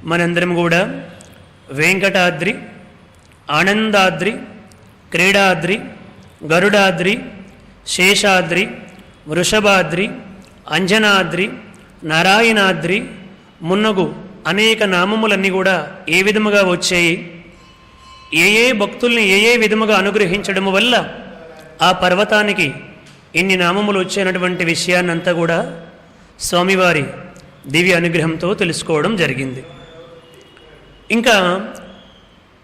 మనందరం కూడా వెంకటాద్రి, ఆనందాద్రి, క్రీడాద్రి, గరుడాద్రి, శేషాద్రి, వృషభాద్రి, అంజనాద్రి, నారాయణాద్రి మున్నగు అనేక నామములన్నీ కూడా ఏ విధముగా వచ్చాయి, ఏ భక్తుల్ని ఏ విధముగా అనుగ్రహించడము వల్ల ఆ పర్వతానికి ఇన్ని నామములు వచ్చేనటువంటి విషయాన్నంతా కూడా స్వామివారి దివ్య అనుగ్రహంతో తెలుసుకోవడం జరిగింది. ఇంకా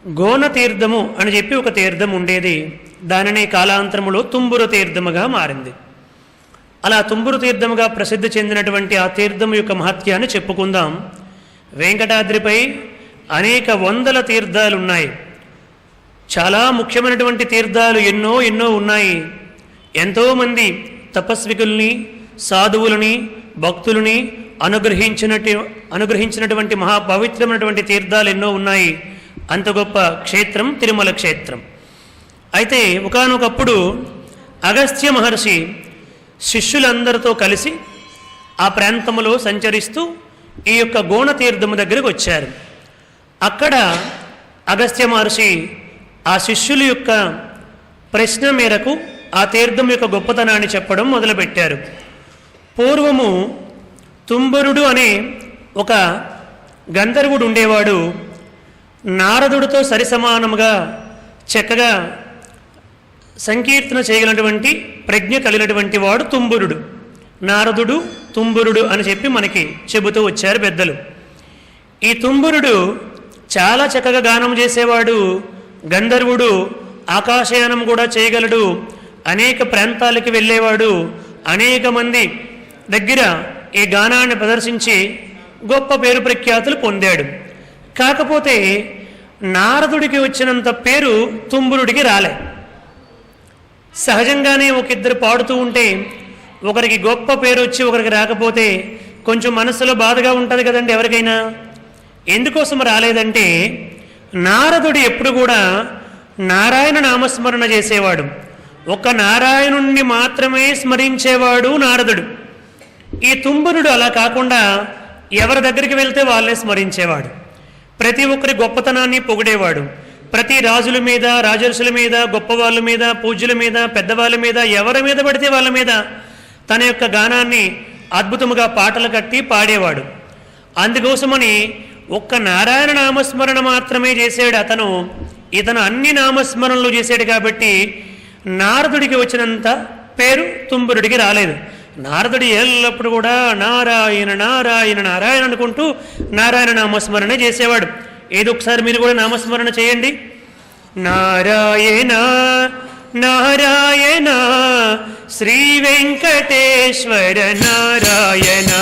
గోన తీర్థము అని చెప్పి ఒక తీర్థం ఉండేది. దానిని కాలాంతరములో తుంబురు తీర్థముగా మారింది. అలా తుంబురు తీర్థముగా ప్రసిద్ధి చెందినటువంటి ఆ తీర్థము యొక్క మహత్యాన్ని చెప్పుకుందాం. వెంకటాద్రిపై అనేక వందల తీర్థాలు ఉన్నాయి. చాలా ముఖ్యమైనటువంటి తీర్థాలు ఎన్నో ఉన్నాయి. ఎంతోమంది తపస్వికుల్ని, సాధువులని, భక్తులని అనుగ్రహించినటువంటి మహాపవిత్రమైనటువంటి తీర్థాలు ఎన్నో ఉన్నాయి. అంత గొప్ప క్షేత్రం తిరుమల క్షేత్రం. అయితే ఒకానొకప్పుడు అగస్త్య మహర్షి శిష్యులందరితో కలిసి ఆ ప్రాంతంలో సంచరిస్తూ ఈ యొక్క గోణ తీర్థము దగ్గరకు వచ్చారు. అక్కడ అగస్త్య మహర్షి ఆ శిష్యుల యొక్క ప్రశ్న మేరకు ఆ తీర్థం యొక్క గొప్పతనాన్ని చెప్పడం మొదలుపెట్టారు. పూర్వము తుంబరుడు అనే ఒక గంధర్వుడు ఉండేవాడు. నారదుడితో సరిసమానముగా చక్కగా సంకీర్తన చేయగలిగినటువంటి ప్రజ్ఞ కలిగినటువంటి వాడు తుంబురుడు. నారదుడు తుంబురుడు అని చెప్పి మనకి చెబుతూ వచ్చారు పెద్దలు. ఈ తుంబురుడు చాలా చక్కగా గానం చేసేవాడు. గంధర్వుడు ఆకాశయానం కూడా చేయగలడు. అనేక ప్రాంతాలకి వెళ్ళేవాడు. అనేక మంది దగ్గర ఈ గానాన్ని ప్రదర్శించి గొప్ప పేరు ప్రఖ్యాతులు పొందాడు. కాకపోతే నారదుడికి వచ్చినంత పేరు తుంబురుడికి రాలే. సహజంగానే ఒక ఇద్దరు పాడుతూ ఉంటే ఒకరికి గొప్ప పేరు వచ్చి ఒకరికి రాకపోతే కొంచెం మనసులో బాధగా ఉంటుంది కదండి ఎవరికైనా. ఎందుకోసం రాలేదంటే నారదుడు ఎప్పుడు కూడా నారాయణ నామస్మరణ చేసేవాడు. ఒక్క నారాయణుణ్ణి మాత్రమే స్మరించేవాడు నారదుడు. ఈ తుంబురుడు అలా కాకుండా ఎవరి దగ్గరికి వెళ్తే వాళ్ళే స్మరించేవాడు. ప్రతి ఒక్కరి గొప్పతనాన్ని పొగిడేవాడు. ప్రతి రాజుల మీద, రాజర్షుల మీద, గొప్పవాళ్ళ మీద, పూజ్యుల మీద, పెద్దవాళ్ళ మీద, ఎవరి మీద పడితే వాళ్ళ మీద తన యొక్క గానాన్ని అద్భుతముగా పాటలు కట్టి పాడేవాడు. అందుకోసమని ఒక్క నారాయణ నామస్మరణ మాత్రమే చేసాడు అతను. ఇతను అన్ని నామస్మరణలు చేశాడు కాబట్టి నారదుడికి వచ్చినంత పేరు తుంబురుడికి రాలేదు. నారదుడు ఎల్లప్పుడు కూడా నారాయణ నారాయణ నారాయణ అనుకుంటూ నారాయణ నామస్మరణ చేసేవాడు. ఏదో ఒకసారి మీరు కూడా నామస్మరణ చేయండి. నారాయణ నారాయణ శ్రీ వెంకటేశ్వర నారాయణ.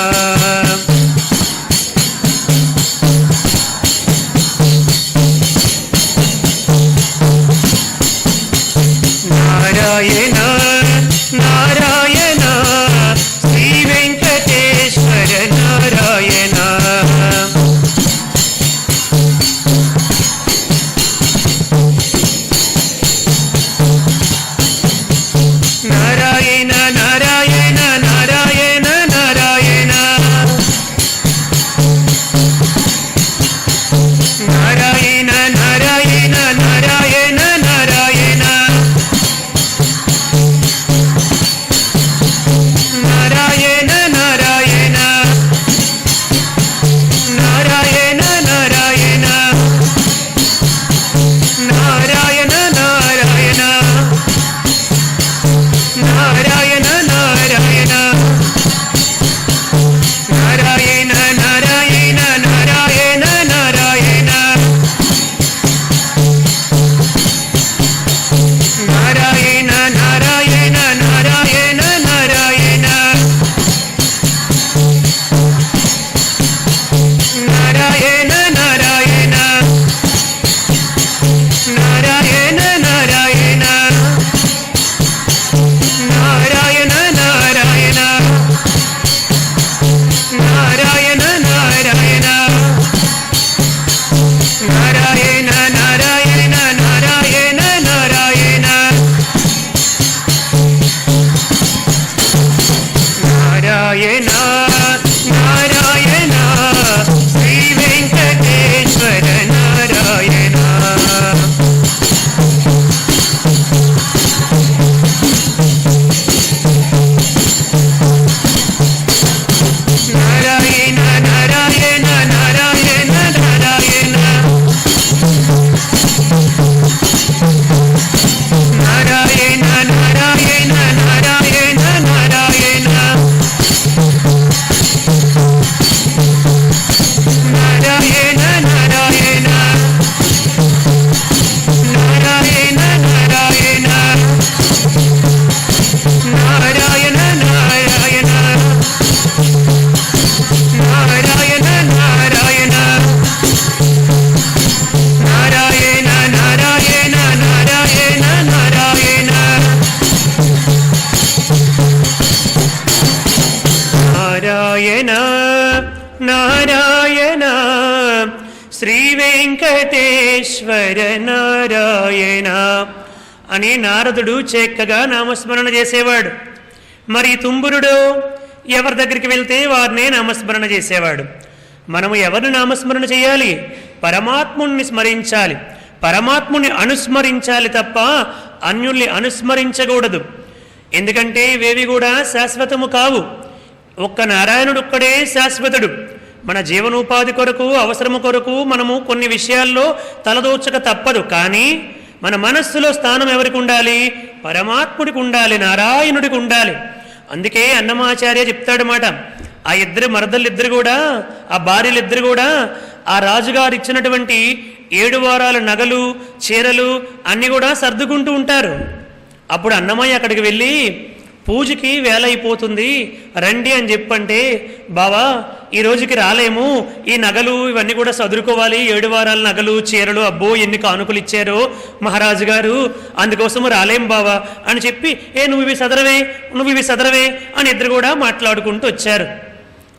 నారాయణ నారాయణ శ్రీ వెంకటేశ్వర నారాయణ. నారాయణ నారాయణ నారాయణ నారాయణ వెంకటేశ్వర నారాయణ అని నారదుడు చక్కగా నామస్మరణ చేసేవాడు. మరి తుంబురుడు ఎవరి దగ్గరికి వెళ్తే వారినే నామస్మరణ చేసేవాడు. మనము ఎవరిని నామస్మరణ చేయాలి? పరమాత్ముణ్ణి స్మరించాలి, పరమాత్ముని అనుస్మరించాలి తప్ప అన్యుల్ని అనుస్మరించకూడదు. ఎందుకంటే ఇవేవి కూడా శాశ్వతము కావు. ఒక్క నారాయణుడు ఒక్కడే శాశ్వతుడు. మన జీవనోపాధి కొరకు, అవసరము కొరకు మనము కొన్ని విషయాల్లో తలదోచక తప్పదు. కానీ మన మనస్సులో స్థానం ఎవరికి ఉండాలి? పరమాత్ముడికి ఉండాలి, నారాయణుడికి ఉండాలి. అందుకే అన్నమాచార్య చెప్తాడన్నమాట, ఆ ఇద్దరు మరదలిద్దరు కూడా, ఆ భార్యలిద్దరు కూడా ఆ రాజుగారు ఇచ్చినటువంటి 7 వారాల నగలు, చీరలు అన్నీ కూడా సర్దుకుంటూ ఉంటారు. అప్పుడు అన్నమయ్య అక్కడికి వెళ్ళి, పూజకి వేళ అయిపోతుంది రండి అని చెప్పంటే, బావా ఈ రోజుకి రాలేము, ఈ నగలు ఇవన్నీ కూడా సదురుకోవాలి, 7 వారాల నగలు, చీరలు, అబ్బో ఎన్ని కానుకలు ఇచ్చారో మహారాజు గారు, అందుకోసం రాలేం బావా అని చెప్పి, నువ్వు ఇవి సదరవే అని ఇద్దరు కూడా మాట్లాడుకుంటూ వచ్చారు.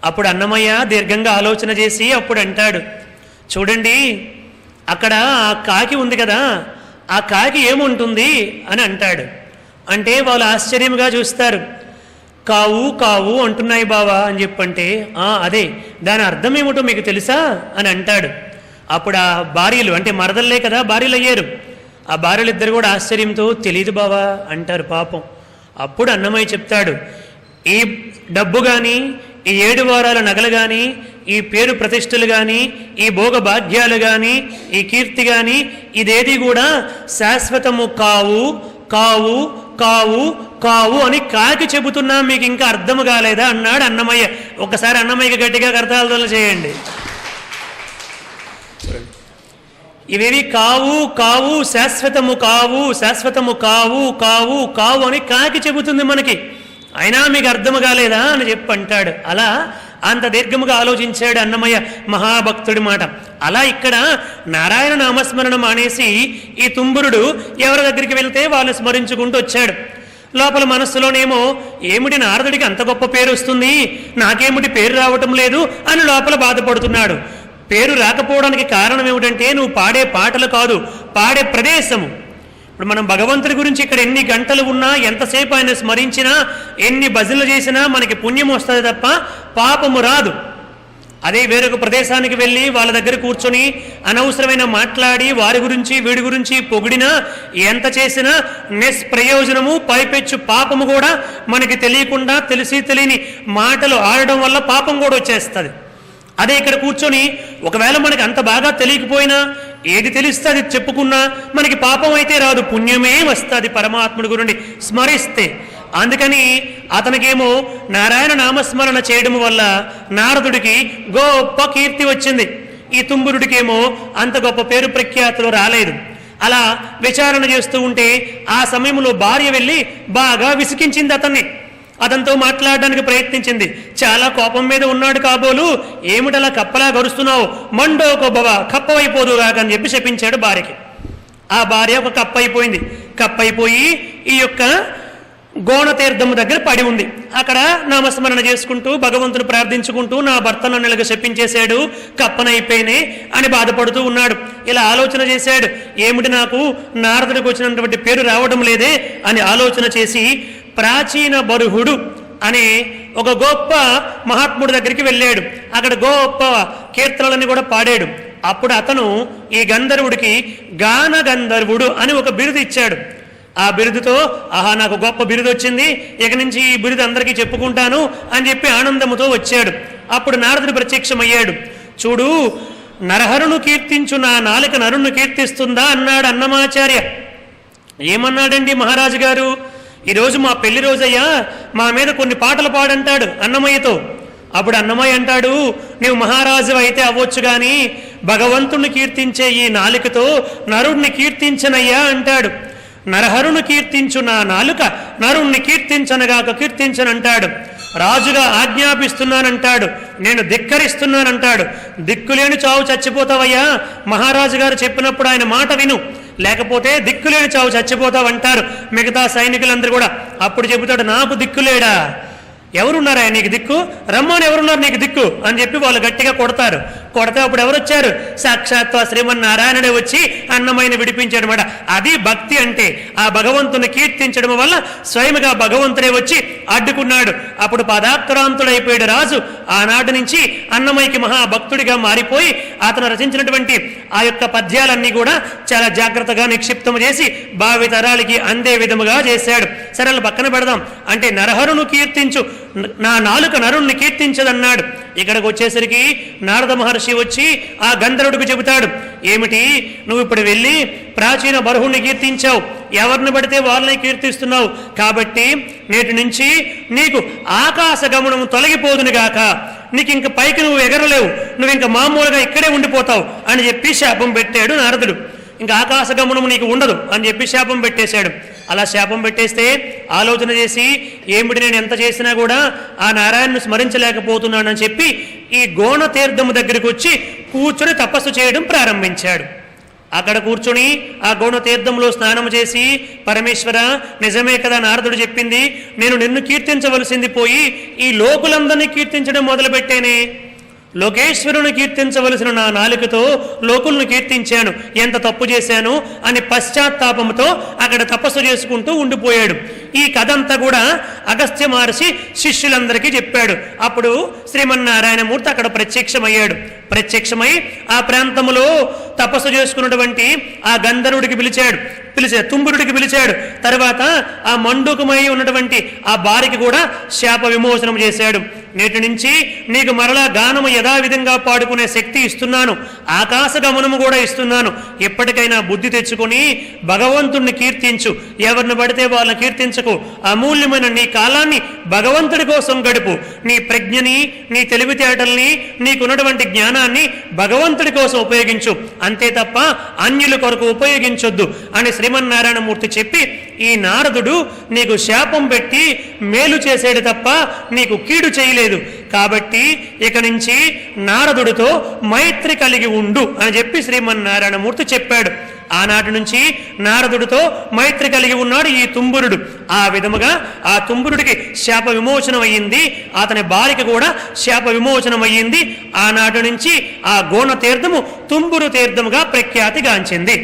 అప్పుడు అన్నమయ్య దీర్ఘంగా ఆలోచన చేసి అప్పుడు అంటాడు, చూడండి అక్కడ ఆ కాకి ఉంది కదా, ఆ కాకి ఏముంటుంది అని అంటాడు. అంటే వాళ్ళు ఆశ్చర్యంగా చూస్తారు. కావు కావు అంటున్నాయి బావా అని చెప్పంటే, అదే దాని అర్థం ఏమిటో మీకు తెలుసా అని అంటాడు. అప్పుడు ఆ భార్యలు, అంటే మరదల్లే కదా భార్యలు అయ్యారు, ఆ భార్యలిద్దరు కూడా ఆశ్చర్యంతో తెలీదు బావా అంటారు పాపం. అప్పుడు అన్నమయ్య చెప్తాడు, ఈ డబ్బు కానీ, ఈ 7 వారాల నగలు కానీ, ఈ పేరు ప్రతిష్టలు కానీ, ఈ భోగ భాగ్యాలు కానీ, ఈ కీర్తి కానీ ఇదేది కూడా శాశ్వతము కావు కావు కావు కావు అని కాకి చెబుతున్నా, మీకు ఇంకా అర్థము కాలేదా అన్నాడు అన్నమయ్య. ఒకసారి అన్నమయ్యకి గట్టిగా కర్తాలు చేయండి. ఇవేవి కావు కావు శాశ్వతము కావు శాశ్వతము కావు కావు కావు అని కాకి చెబుతుంది మనకి, అయినా మీకు అర్థము కాలేదా అని చెప్పి అంటాడు. అలా అంత దీర్ఘముగా ఆలోచించాడు అన్నమయ్య మహాభక్తుడి మాట. అలా ఇక్కడ నారాయణ నామస్మరణ మానేసి ఈ తుంబురుడు ఎవరి దగ్గరికి వెళ్తే వాళ్ళు స్మరించుకుంటూ వచ్చాడు. లోపల మనస్సులోనేమో ఏమిటి నారదుడికి అంత గొప్ప పేరు వస్తుంది, నాకేమిటి పేరు రావటం లేదు అని లోపల బాధపడుతున్నాడు. పేరు రాకపోవడానికి కారణం ఏమిటంటే నువ్వు పాడే పాటలు కాదు, పాడే ప్రదేశము. ఇప్పుడు మనం భగవంతుడి గురించి ఇక్కడ ఎన్ని గంటలు ఉన్నా, ఎంతసేపు ఆయన స్మరించినా, ఎన్ని భజనలు చేసినా మనకి పుణ్యం వస్తుంది తప్ప పాపము రాదు. అదే వేరొక ప్రదేశానికి వెళ్ళి వాళ్ళ దగ్గర కూర్చొని అనవసరమైన మాట్లాడి వారి గురించి వీడి గురించి పొగిడినా, ఎంత చేసినా నిష్ప్రయోజనము, పైపెచ్చు పాపము కూడా మనకి తెలియకుండా తెలిసి తెలియని మాటలు ఆడడం వల్ల పాపం కూడా వచ్చేస్తుంది. అదే ఇక్కడ కూర్చొని ఒకవేళ మనకి అంత బాగా తెలియకపోయినా, ఏది తెలిస్తే అది చెప్పుకున్నా మనకి పాపం అయితే రాదు, పుణ్యమే వస్తుంది పరమాత్ముడి గురించి స్మరిస్తే. అందుకని అతనికేమో నారాయణ నామస్మరణ చేయడం వల్ల నారదుడికి గొప్ప కీర్తి వచ్చింది, ఈ తుంబురుడికేమో అంత గొప్ప పేరు ప్రఖ్యాతులు రాలేదు. అలా విచారణ చేస్తూ ఉంటే ఆ సమయంలో భార్య వెళ్ళి బాగా విసికించింది అతన్ని. అతనితో మాట్లాడడానికి ప్రయత్నించింది. చాలా కోపం మీద ఉన్నాడు కాబోలు, ఏమిటలా కప్పలా గరుస్తున్నావు, మండోకోబవ కప్పవైపోదు రాకని చెప్పి శపించాడు భార్యకి. ఆ భార్య ఒక కప్పైపోయింది. కప్పైపోయి ఈ యొక్క గోణతీర్థము దగ్గర పడి ఉంది. అక్కడ నామస్మరణ చేసుకుంటూ భగవంతుని ప్రార్థించుకుంటూ, నా భర్త నన్ను ఇలాగ శపించేశాడు, కప్పనైపోయినే అని బాధపడుతూ ఉన్నాడు. ఇలా ఆలోచన చేశాడు, ఏమిటి నాకు నారదుడికి వచ్చినటువంటి పేరు రావడం లేదే అని ఆలోచన చేసి ప్రాచీన బరుహుడు అనే ఒక గొప్ప మహాత్ముడి దగ్గరికి వెళ్ళాడు. అక్కడ గొప్ప కీర్తనలన్నీ కూడా పాడాడు. అప్పుడు అతను ఈ గంధర్వుడికి గాన గంధర్వుడు అని ఒక బిరుదు ఇచ్చాడు. ఆ బిరుదుతో, నాకు గొప్ప బిరుదు వచ్చింది, ఇక నుంచి ఈ బిరుదు అందరికీ చెప్పుకుంటాను అని చెప్పి ఆనందముతో వచ్చాడు. అప్పుడు నారదుడు ప్రత్యక్షమయ్యాడు. చూడు, నరహరును కీర్తించు నా నాలుక నరుణ్ణి కీర్తిస్తుందా అన్నాడు అన్నమాచార్య. ఏమన్నాడండి మహారాజు గారు, ఈరోజు మా పెళ్లి రోజయ్యా, మా మీద కొన్ని పాటలు పాడంటాడు అన్నమయ్యతో. అప్పుడు అన్నమయ్య అంటాడు, నీవు మహారాజు అయితే అవ్వచ్చు కానీ భగవంతుణ్ణి కీర్తించే ఈ నాలుకతో నరుణ్ణి కీర్తించనయ్యా అంటాడు. నరహరును కీర్తించు నా నాలుక నరుణ్ణి కీర్తించనగాక కీర్తించనంటాడు. రాజుగా ఆజ్ఞాపిస్తున్నానంటాడు, నేను ధిక్కరిస్తున్నానంటాడు. దిక్కులేని చావు చచ్చిపోతావయ్యా, మహారాజు గారు చెప్పినప్పుడు ఆయన మాట విను, లేకపోతే దిక్కులేని చావు చచ్చిపోతావంటారు మిగతా సైనికులందరూ కూడా. అప్పుడు చెబుతాడు, నాకు దిక్కులేడా, ఎవరున్నారా నీకు దిక్కు, రమ్మని ఎవరున్నారు నీకు దిక్కు అని చెప్పి వాళ్ళు గట్టిగా కొడతారు. కొడితే అప్పుడు ఎవరు వచ్చారు? సాక్షాత్తు ఆ శ్రీమన్నారాయణుడే వచ్చి అన్నమయ్యని విడిపించాడు అనమాట. అది భక్తి అంటే. ఆ భగవంతుని కీర్తించడం వల్ల స్వయముగా భగవంతుడే వచ్చి అడ్డుకున్నాడు. అప్పుడు పదాక్రాంతుడైపోయాడు రాజు. ఆనాటి నుంచి అన్నమయ్యకి మహాభక్తుడిగా మారిపోయి అతను రచించినటువంటి ఆ యొక్క పద్యాలన్నీ కూడా చాలా జాగ్రత్తగా నిక్షిప్తం చేసి భావితరాలకి అందే విధముగా చేశాడు. సరే పక్కన పెడదాం. అంటే నరహరును కీర్తించు, నా నాలుక నరుణ్ణి కీర్తించదన్నాడు. ఇక్కడికి వచ్చేసరికి నారద మహర్షి వచ్చి ఆ గంధర్వుడికి చెబుతాడు, ఏమిటి నువ్వు ఇప్పుడు వెళ్ళి ప్రాచీన బర్హుణ్ణి కీర్తించావు, ఎవరిని పడితే వాళ్ళని కీర్తిస్తున్నావు, కాబట్టి నేటి నుంచి నీకు ఆకాశ గమనం తొలగిపోదునుగాక, నీకు ఇంక పైకి నువ్వు ఎగరలేవు, నువ్వు ఇంక మామూలుగా ఇక్కడే ఉండిపోతావు అని చెప్పి శాపం పెట్టాడు నారదుడు. ఇంకా ఆకాశగమనం నీకు ఉండదు అని చెప్పి శాపం పెట్టేశాడు. అలా శాపం పెట్టేస్తే ఆలోచన చేసి ఏమిటి నేను ఎంత చేసినా కూడా ఆ నారాయణను స్మరించలేకపోతున్నానని చెప్పి ఈ గోణ తీర్థము దగ్గరికి వచ్చి కూర్చొని తపస్సు చేయడం ప్రారంభించాడు. అక్కడ కూర్చొని ఆ గోణ తీర్థంలో స్నానం చేసి, పరమేశ్వర నిజమే కదా నారదుడు చెప్పింది, నేను నిన్ను కీర్తించవలసింది పోయి ఈ లోకులందరినీ కీర్తించడం మొదలుపెట్టేనే, లోకేశ్వరుని కీర్తించవలసిన నా నాలుకతో లోకులను కీర్తించాను, ఎంత తప్పు చేశాను అని పశ్చాత్తాపంతో అక్కడ తపస్సు చేసుకుంటూ ఉండిపోయాడు. ఈ కథ అంతా కూడా అగస్త్య మహర్షి శిష్యులందరికీ చెప్పాడు. అప్పుడు శ్రీమన్నారాయణమూర్తి అక్కడ ప్రత్యక్షమయ్యాడు. ప్రత్యక్షమై ఆ ప్రాంతంలో తపస్సు చేసుకున్నటువంటి ఆ గంధర్వుడికి పిలిచాడు, తుంబురుడికి పిలిచాడు. తర్వాత ఆ మండుకమై ఉన్నటువంటి ఆ భార్యకి కూడా శాప విమోచనం చేశాడు. నేటి నుంచి నీకు మరలా గానము యథావిధంగా పాడుకునే శక్తి ఇస్తున్నాను, ఆకాశ గమనము కూడా ఇస్తున్నాను. ఎప్పటికైనా బుద్ధి తెచ్చుకొని భగవంతుణ్ణి కీర్తించు, ఎవరిని పడితే వాళ్ళని కీర్తించకు, అమూల్యమైన నీ కాలాన్ని భగవంతుడి కోసం గడుపు, నీ ప్రజ్ఞని, నీ తెలివితేటల్ని, నీకున్నటువంటి జ్ఞానాన్ని భగవంతుడి కోసం ఉపయోగించు, అంతే తప్ప అన్యుల కొరకు ఉపయోగించొద్దు అని శ్రీమన్నారాయణమూర్తి చెప్పి, ఈ నారదుడు నీకు శాపం పెట్టి మేలు చేసేడు తప్ప నీకు కీడు చేయలేదు, కాబట్టి ఇక నుంచి నారదుడితో మైత్రి కలిగి ఉండు అని చెప్పి శ్రీమన్నారాయణమూర్తి చెప్పాడు. ఆనాటి నుంచి నారదుడితో మైత్రి కలిగి ఉన్నాడు ఈ తుంబురుడు. ఆ విధముగా ఆ తుంబురుడికి శాప విమోచనం అయ్యింది, అతని భార్యకి కూడా శాప విమోచనం అయ్యింది. ఆనాటి నుంచి ఆ గోణ తీర్థము తుంబురు తీర్థముగా ప్రఖ్యాతిగాంచింది.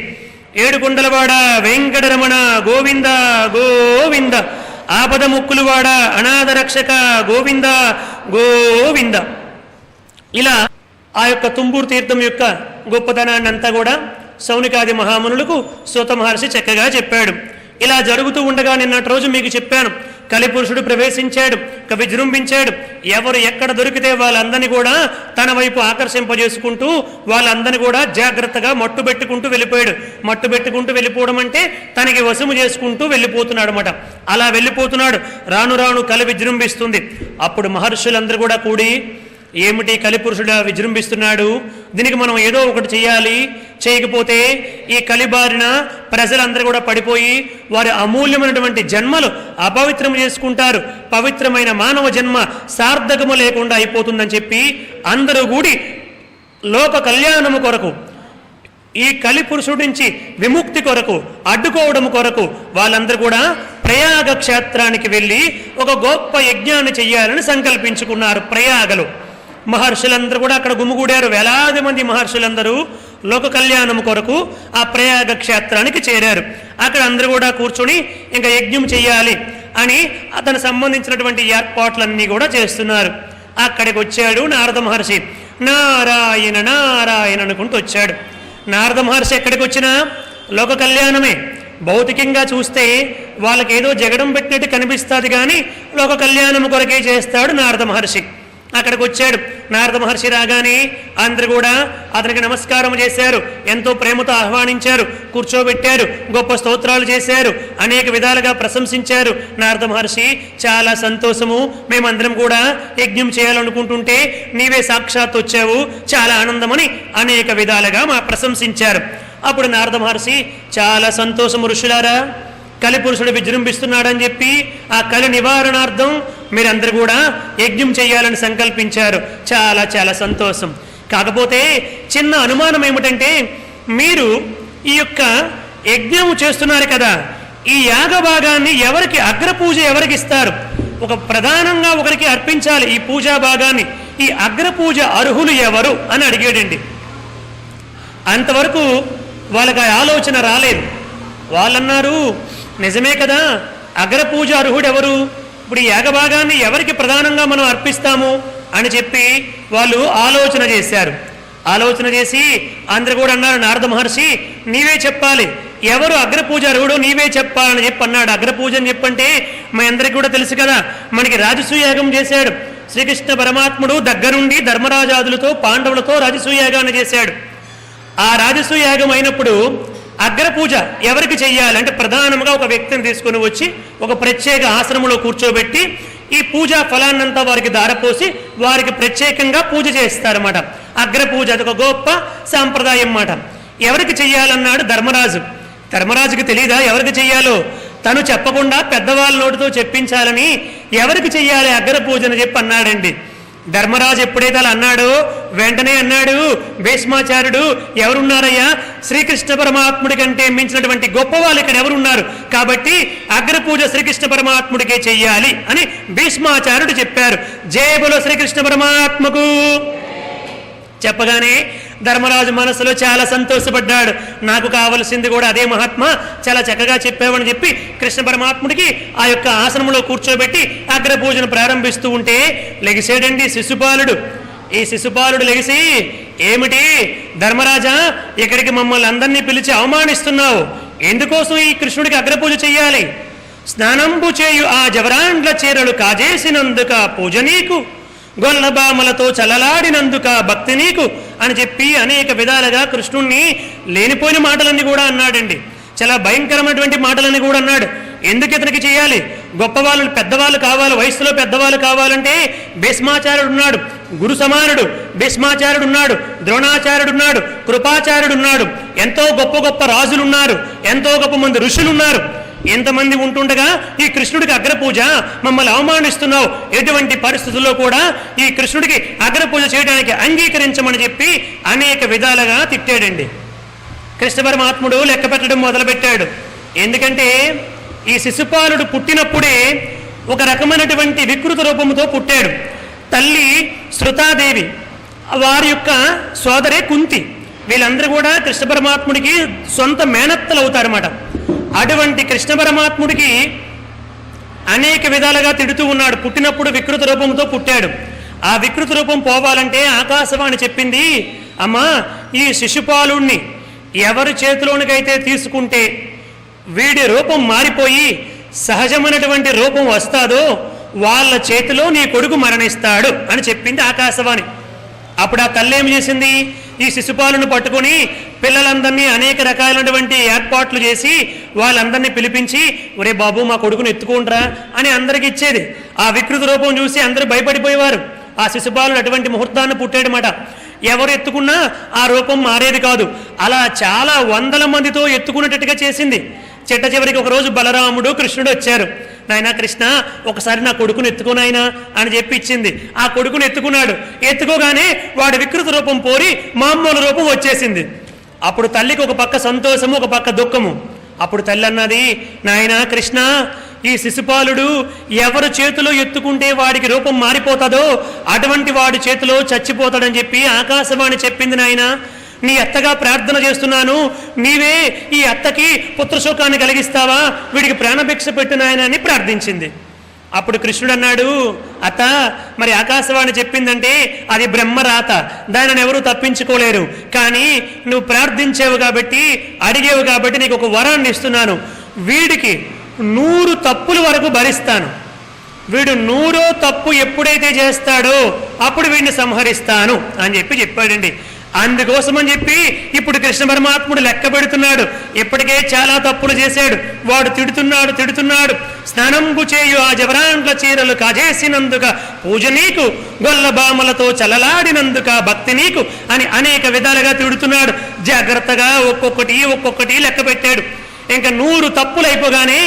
ఏడుకొండలవాడ వెంకటరమణ గోవింద గోవింద, ఆపద ముక్కులువాడ అనాథ రక్షక గోవింద గోవింద. ఇలా ఆ యొక్క తుంబూరు తీర్థం యొక్క గొప్పతనాన్ని అంతా కూడా సౌనికాది మహామునులకు సూత మహర్షి చక్కగా చెప్పాడు. ఇలా జరుగుతూ ఉండగా నిన్నటి రోజు మీకు చెప్పాను, కలిపురుషుడు ప్రవేశించాడు, విజృంభించాడు. ఎవరు ఎక్కడ దొరికితే వాళ్ళందరినీ కూడా తన వైపు ఆకర్షింపజేసుకుంటూ వాళ్ళందరినీ కూడా జాగ్రత్తగా మట్టు పెట్టుకుంటూ వెళ్ళిపోయాడు. మట్టు పెట్టుకుంటూ వెళ్ళిపోవడం అంటే తనకి వశము చేసుకుంటూ వెళ్ళిపోతున్నాడు అన్నమాట. అలా వెళ్ళిపోతున్నాడు. రాను రాను కలి విజృంభిస్తుంది. అప్పుడు మహర్షులందరూ కూడా కూడి, ఏమిటి కలిపురుషుడు విజృంభిస్తున్నాడు, దీనికి మనం ఏదో ఒకటి చేయాలి, చేయకపోతే ఈ కలిబారిన ప్రజలందరూ కూడా పడిపోయి వారి అమూల్యమైనటువంటి జన్మలు అపవిత్రం చేసుకుంటారు, పవిత్రమైన మానవ జన్మ సార్థకము లేకుండా అయిపోతుందని చెప్పి అందరూ కూడి లోక కళ్యాణము కొరకు, ఈ కలిపురుషుడి నుంచి విముక్తి కొరకు, అడ్డుకోవడం కొరకు వాళ్ళందరూ కూడా ప్రయాగ క్షేత్రానికి వెళ్ళి ఒక గొప్ప యజ్ఞాన్ని చెయ్యాలని సంకల్పించుకున్నారు. ప్రయాగలు మహర్షులందరూ కూడా అక్కడ గుమిగూడారు. వేలాది మంది మహర్షులందరూ లోక కళ్యాణం కొరకు ఆ ప్రయాగ క్షేత్రానికి చేరారు. అక్కడ అందరూ కూడా కూర్చొని ఇంకా యజ్ఞం చెయ్యాలి అని అతను సంబంధించినటువంటి ఏర్పాట్లన్నీ కూడా చేస్తున్నారు. అక్కడికి వచ్చాడు నారద మహర్షి. నారాయణ నారాయణ అనుకుంటూ వచ్చాడు. నారద మహర్షి ఎక్కడికి వచ్చినా లోక కళ్యాణమే. భౌతికంగా చూస్తే వాళ్ళకేదో జగడం పెట్టినట్టు కనిపిస్తుంది, కానీ లోక కళ్యాణం కొరకే చేస్తాడు నారద మహర్షి. అక్కడికి వచ్చాడు. నారద మహర్షి రాగానే అందరూ కూడా అతనికి నమస్కారం చేశారు, ఎంతో ప్రేమతో ఆహ్వానించారు, కూర్చోబెట్టారు, గొప్ప స్తోత్రాలు చేశారు, అనేక విధాలుగా ప్రశంసించారు. నారద మహర్షి చాలా సంతోషము, మేమందరం కూడా యజ్ఞం చేయాలనుకుంటుంటే నీవే సాక్షాత్ వచ్చావు, చాలా ఆనందమని అనేక విధాలుగా ప్రశంసించారు. అప్పుడు నారద మహర్షి చాలా సంతోషము, ఋషులారా కలిపురుషుడు విజృంభిస్తున్నాడని చెప్పి ఆ కలి నివారణార్థం మీరందరూ కూడా యజ్ఞం చేయాలని సంకల్పించారు, చాలా చాలా సంతోషం. కాకపోతే చిన్న అనుమానం ఏమిటంటే, మీరు ఈ యొక్క యజ్ఞము చేస్తున్నారు కదా, ఈ యాగ భాగాన్ని ఎవరికి అగ్రపూజ ఎవరికి ఇస్తారు? ఒక ప్రధానంగా ఒకరికి అర్పించాలి ఈ పూజా భాగాన్ని. ఈ అగ్రపూజ అర్హులు ఎవరు అని అడిగాడండి. అంతవరకు వాళ్ళకి ఆ ఆలోచన రాలేదు. వాళ్ళన్నారు, నిజమే కదా, అగ్రపూజ అర్హుడు ఎవరు, ఇప్పుడు ఈ యాగభాగాన్ని ఎవరికి ప్రధానంగా మనం అర్పిస్తాము అని చెప్పి వాళ్ళు ఆలోచన చేశారు. ఆలోచన చేసి అందరు కూడా అన్నారు, నారద మహర్షి నీవే చెప్పాలి, ఎవరు అగ్రపూజ అర్హుడు నీవే చెప్పాలని చెప్పి అన్నాడు. అగ్రపూజ అని చెప్పంటే మా అందరికి కూడా తెలుసు కదా, మనకి రాజసూయాగం చేశాడు శ్రీకృష్ణ పరమాత్ముడు. దగ్గరుండి ధర్మరాజాదులతో పాండవులతో రాజసూయాగాన్ని చేశాడు. ఆ రాజసూయాగం అయినప్పుడు అగ్రపూజ ఎవరికి చెయ్యాలంటే ప్రధానంగా ఒక వ్యక్తిని తీసుకుని వచ్చి ఒక ప్రత్యేక ఆశ్రమంలో కూర్చోబెట్టి ఈ పూజా ఫలాన్నంతా వారికి దారపోసి వారికి ప్రత్యేకంగా పూజ చేస్తారన్నమాట. అగ్రపూజ అదొక గొప్ప సాంప్రదాయం అన్నమాట. ఎవరికి చెయ్యాలన్నాడు ధర్మరాజు. ధర్మరాజుకి తెలీదా ఎవరికి చెయ్యాలో? తను చెప్పకుండా పెద్దవాళ్ళ నోటితో చెప్పించాలని ఎవరికి చెయ్యాలి అగ్రపూజ అని చెప్పి అన్నాడండి. ధర్మరాజు ఎప్పుడైతే అలా అన్నాడో వెంటనే అన్నాడు భీష్మాచార్యుడు, ఎవరున్నారయ్యా, శ్రీకృష్ణ పరమాత్ముడి కంటే మించినటువంటి గొప్ప వాళ్ళు ఇక్కడ ఎవరున్నారు, కాబట్టి అగ్రపూజ శ్రీకృష్ణ పరమాత్ముడికే చెయ్యాలి అని భీష్మాచార్యుడు చెప్పారు. జయ బోలో శ్రీకృష్ణ పరమాత్మకు. చెప్పగానే ధర్మరాజు మనసులో చాలా సంతోషపడ్డాడు. నాకు కావలసింది కూడా అదే మహాత్మా, చాలా చక్కగా చెప్పావని చెప్పి కృష్ణ పరమాత్ముడికి ఆ యొక్క ఆసనంలో కూర్చోబెట్టి అగ్రపూజను ప్రారంభిస్తూ ఉంటే లెగిసేడండి శిశుపాలుడు. ఈ శిశుపాలుడు లెగిసి, ఏమిటి ధర్మరాజా, ఇక్కడికి మమ్మల్ని అందరినీ పిలిచి అవమానిస్తున్నావు, ఎందుకోసం ఈ కృష్ణుడికి అగ్రపూజ చెయ్యాలి? స్నానంబు చేయు ఆ జవరాండ్ల చీరలు కాజేసినందుక పూజ నీకు, గొల్లబామలతో చల్లలాడినందుక భక్తి నీకు అని చెప్పి అనేక విధాలుగా కృష్ణుణ్ణి లేనిపోయిన మాటలన్నీ కూడా అన్నాడండి. చాలా భయంకరమైనటువంటి మాటలన్నీ కూడా అన్నాడు. ఎందుకు ఇతనికి చేయాలి? గొప్పవాళ్ళు పెద్దవాళ్ళు కావాలి, వయస్సులో పెద్దవాళ్ళు కావాలంటే భీష్మాచార్యుడు ఉన్నాడు, గురు సమానుడు భీష్మాచార్యుడు ఉన్నాడు, ద్రోణాచార్యుడు ఉన్నాడు, కృపాచార్యుడు ఉన్నాడు, ఎంతో గొప్ప గొప్ప రాజులున్నారు, ఎంతో గొప్ప మంది ఋషులున్నారు. ఎంతమంది ఉంటుండగా ఈ కృష్ణుడికి అగ్రపూజ మమ్మల్ని అవమానిస్తున్నావు, ఎటువంటి పరిస్థితుల్లో కూడా ఈ కృష్ణుడికి అగ్రపూజ చేయడానికి అంగీకరించమని చెప్పి అనేక విధాలుగా తిట్టాడండి. కృష్ణ పరమాత్ముడు లెక్క పెట్టడం మొదలుపెట్టాడు. ఎందుకంటే ఈ శిశుపాలుడు పుట్టినప్పుడే ఒక రకమైనటువంటి వికృత రూపంతో పుట్టాడు. తల్లి శృతాదేవి, వారి యొక్క సోదరే కుంతి, వీళ్ళందరూ కూడా కృష్ణ పరమాత్ముడికి సొంత మేనత్తలు అవుతారన్నమాట. అటువంటి కృష్ణ పరమాత్ముడికి అనేక విధాలుగా తిడుతూ ఉన్నాడు. పుట్టినప్పుడు వికృత రూపంతో పుట్టాడు. ఆ వికృత రూపం పోవాలంటే ఆకాశవాణి చెప్పింది, అమ్మా ఈ శిశుపాలుణ్ణి ఎవరి చేతిలోనికైతే తీసుకుంటే వీడి రూపం మారిపోయి సహజమైనటువంటి రూపం వస్తాదో వాళ్ళ చేతిలో నీ కొడుకు మరణిస్తాడు అని చెప్పింది ఆకాశవాణి. అప్పుడు ఆ తల్లి ఏం చేసింది, ఈ శిశుపాలను పట్టుకొని పిల్లలందరినీ అనేక రకాలైనటువంటి ఏర్పాట్లు చేసి వాళ్ళందరినీ పిలిపించి, ఒరే బాబు మా కొడుకుని ఎత్తుకుంటారా అని అందరికి ఇచ్చేది. ఆ వికృత రూపం చూసి అందరూ భయపడిపోయేవారు. ఆ శిశుపాలుడు అటువంటి ముహూర్తాన్ని పుట్టాడనమాట. ఎవరు ఎత్తుకున్నా ఆ రూపం మారేది కాదు. అలా చాలా వందల మందితో ఎత్తుకునేటట్టుగా చేసింది. చిట్ట చివరికి ఒకరోజు బలరాముడు కృష్ణుడు వచ్చారు. నాయనా కృష్ణ, ఒకసారి నా కొడుకుని ఎత్తుకునాయనా అని చెప్పి ఇచ్చింది. ఆ కొడుకుని ఎత్తుకున్నాడు. ఎత్తుకోగానే వాడి వికృత రూపం పోరి మామూలు రూపం వచ్చేసింది. అప్పుడు తల్లికి ఒక పక్క సంతోషము, ఒక పక్క దుఃఖము. అప్పుడు తల్లి అన్నది, నాయనా కృష్ణ, ఈ శిశుపాలుడు ఎవరు చేతిలో ఎత్తుకుంటే వాడికి రూపం మారిపోతుందో అటువంటి వాడి చేతిలో చచ్చిపోతాడని చెప్పి ఆకాశవాణి చెప్పింది. నాయన, నీ అత్తగా ప్రార్థన చేస్తున్నాను, నీవే ఈ అత్తకి పుత్రశోకాన్ని కలిగిస్తావా, వీడికి ప్రాణభిక్ష పెట్టు నాయన అని ప్రార్థించింది. అప్పుడు కృష్ణుడు అన్నాడు, అత్త మరి ఆకాశవాణి చెప్పిందంటే అది బ్రహ్మరాత, దానిని ఎవరూ తప్పించుకోలేరు. కానీ నువ్వు ప్రార్థించావు కాబట్టి, అడిగేవు కాబట్టి నీకు ఒక వరాన్ని ఇస్తున్నాను. వీడికి 100 తప్పుల వరకు భరిస్తాను. వీడు 100వ తప్పు ఎప్పుడైతే చేస్తాడో అప్పుడు వీడిని సంహరిస్తాను అని చెప్పాడండి. అందుకోసమని చెప్పి ఇప్పుడు కృష్ణ పరమాత్ముడు లెక్క పెడుతున్నాడు. ఇప్పటికే చాలా తప్పులు చేశాడు. వాడు తిడుతున్నాడు. స్నానంబు చేయు ఆ జవరాండ్ల చీరలు కాజేసినందుక పూజ నీకు, గొల్లబామలతో చల్లలాడినందుక భక్తి నీకు అని అనేక విధాలుగా తిడుతున్నాడు. జాగ్రత్తగా ఒక్కొక్కటి లెక్క పెట్టాడు. ఇంకా 100 తప్పులు అయిపోగానే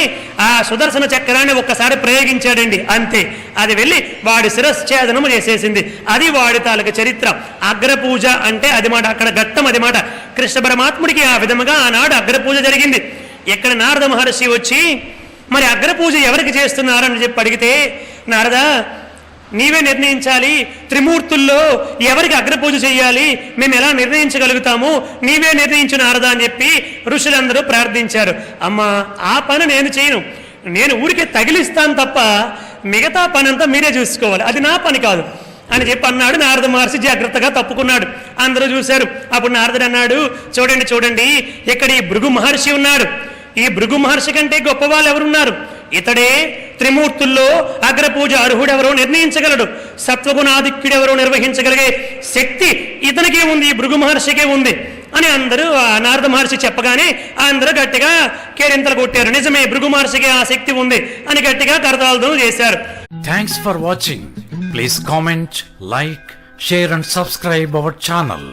ఆ సుదర్శన చక్రాన్ని ఒక్కసారి ప్రయోగించాడండి. అంతే, అది వెళ్ళి వాడి శిరశ్ఛేదనము చేసేసింది. అది వాడి తాలూకు చరిత్ర. అగ్రపూజ అంటే అది మాట, అక్కడ ఘట్టం అది మాట. కృష్ణ పరమాత్ముడికి ఆ విధముగా ఆనాడు అగ్రపూజ జరిగింది. ఇక్కడ నారద మహర్షి వచ్చి మరి అగ్రపూజ ఎవరికి చేస్తున్నారని చెప్పి అడిగితే, నారద నీవే నిర్ణయించాలి, త్రిమూర్తుల్లో ఎవరికి అగ్రపూజ చేయాలి మేము ఎలా నిర్ణయించగలుగుతాము, నీవే నిర్ణయించు నారద అని చెప్పి ఋషులందరూ ప్రార్థించారు. అమ్మా ఆ పని నేను చేయను, నేను ఊరికే తగిలిస్తాను తప్ప మిగతా పని అంతా మీరే చూసుకోవాలి, అది నా పని కాదు అని చెప్పి అన్నాడు. నారద మహర్షి జాగ్రత్తగా తప్పుకున్నాడు. అందరూ చూశారు. అప్పుడు నారదుడు అన్నాడు, చూడండి చూడండి, ఇక్కడ ఈ భృగు మహర్షి ఉన్నాడు, ఈ భృగు మహర్షి కంటే గొప్ప వాళ్ళు ఎవరున్నారు? ఇతడే త్రిమూర్తుల్లో అగ్రపూజ అర్హుడెవరో నిర్ణయించగలడు, సత్వగుణాధిక్యుడెవరో నిర్వహించగలిగే శక్తి ఇతనికే ఉంది, ఈ భృగు మహర్షికే ఉంది అని అందరూ నారద మహర్షి చెప్పగానే అందరూ గట్టిగా కేరింతలు కొట్టారు. నిజమే, భృగు మహర్షికి ఆ శక్తి ఉంది అని గట్టిగా కరతాళం చేశారు. Thanks for watching. Please comment, like, share and subscribe our channel.